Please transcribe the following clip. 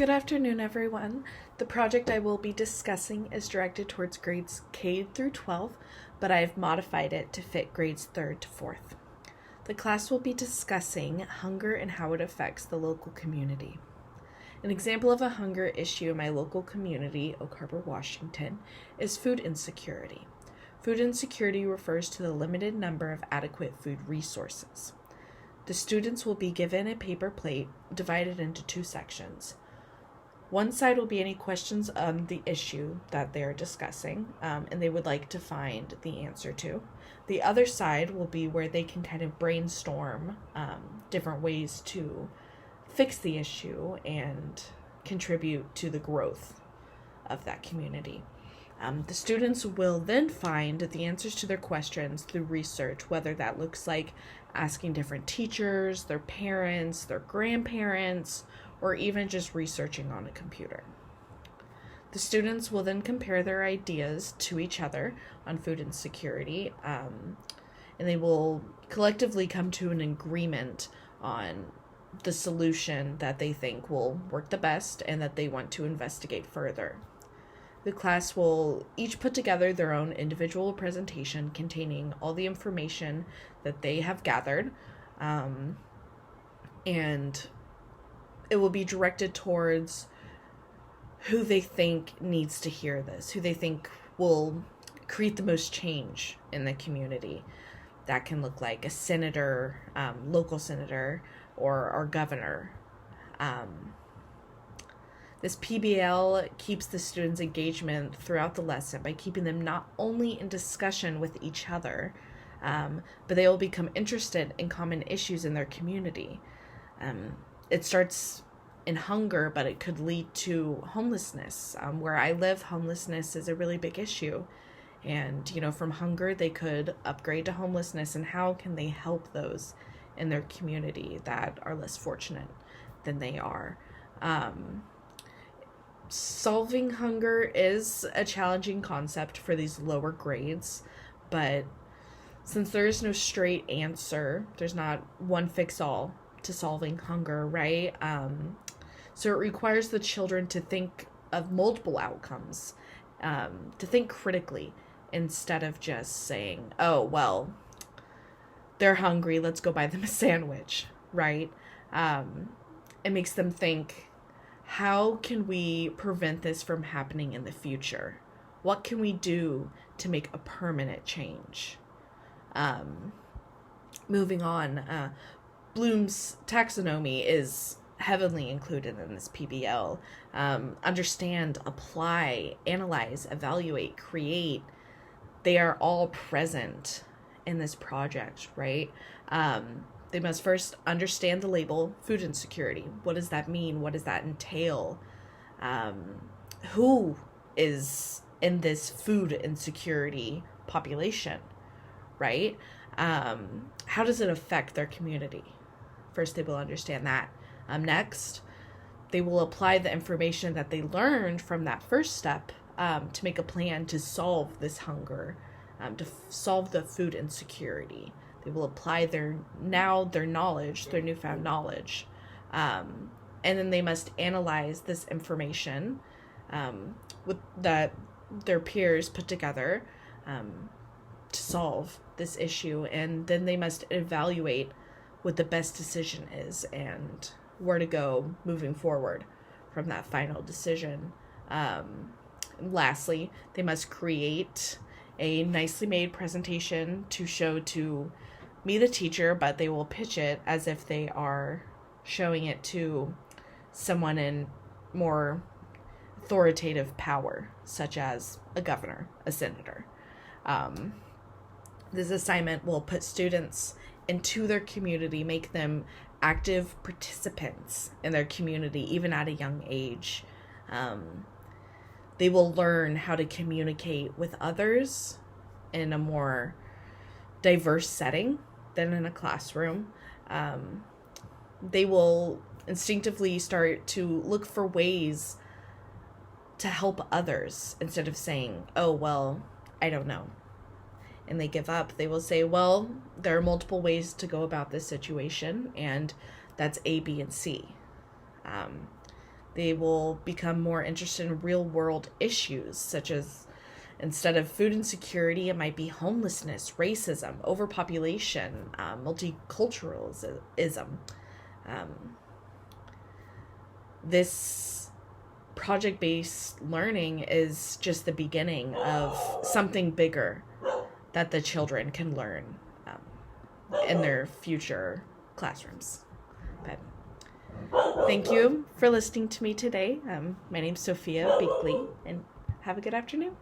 Good afternoon, everyone. The project I will be discussing is directed towards grades K through 12, but I have modified it to fit grades 3rd to 4th. The class will be discussing hunger and how it affects the local community. An example of a hunger issue in my local community, Oak Harbor, Washington, is food insecurity. Food insecurity refers to the limited number of adequate food resources. The students will be given a paper plate divided into two sections. One side will be any questions on the issue that they're discussing and they would like to find the answer to. The other side will be where they can kind of brainstorm different ways to fix the issue and contribute to the growth of that community. The students will then find the answers to their questions through research, whether that looks like asking different teachers, their parents, their grandparents, or even just researching on a computer. The students will then compare their ideas to each other on food insecurity, and they will collectively come to an agreement on the solution that they think will work the best and that they want to investigate further. The class will each put together their own individual presentation containing all the information that they have gathered, and it will be directed towards who they think needs to hear this, who they think will create the most change in the community. That can look like a senator, local senator, or our governor. This PBL keeps the students' engagement throughout the lesson by keeping them not only in discussion with each other, but they will become interested in common issues in their community. It starts in hunger, but it could lead to homelessness. Where I live, homelessness is a really big issue. And, from hunger, they could upgrade to homelessness. And how can they help those in their community that are less fortunate than they are? Solving hunger is a challenging concept for these lower grades, but since there is no straight answer, there's not one fix all to solving hunger, right? So it requires the children to think of multiple outcomes, to think critically instead of just saying, oh, well, they're hungry, let's go buy them a sandwich, right? It makes them think, how can we prevent this from happening in the future? What can we do to make a permanent change? Moving on, Bloom's taxonomy is heavily included in this PBL. Understand, apply, analyze, evaluate, create. They are all present in this project, right? They must first understand the label food insecurity. What does that mean? What does that entail? Who is in this food insecurity population, right? How does it affect their community? First, they will understand that. Next, they will apply the information that they learned from that first step to make a plan to solve this hunger, to solve the food insecurity. They will apply their knowledge, their newfound knowledge. And then they must analyze this information with that their peers put together to solve this issue. And then they must evaluate what the best decision is and where to go moving forward from that final decision. Lastly, they must create a nicely made presentation to show to me, the teacher, but they will pitch it as if they are showing it to someone in more authoritative power, such as a governor, a senator. This assignment will put students into their community, make them active participants in their community, even at a young age. They will learn how to communicate with others in a more diverse setting than in a classroom. They will instinctively start to look for ways to help others instead of saying, oh, well, I don't know, and they give up. They will say, well, there are multiple ways to go about this situation, and that's A, B, and C. They will become more interested in real world issues, such as instead of food insecurity, it might be homelessness, racism, overpopulation, multiculturalism. This project-based learning is just the beginning of something bigger that the children can learn in their future classrooms. But thank you for listening to me today. My name's Sophia Beakley, and have a good afternoon.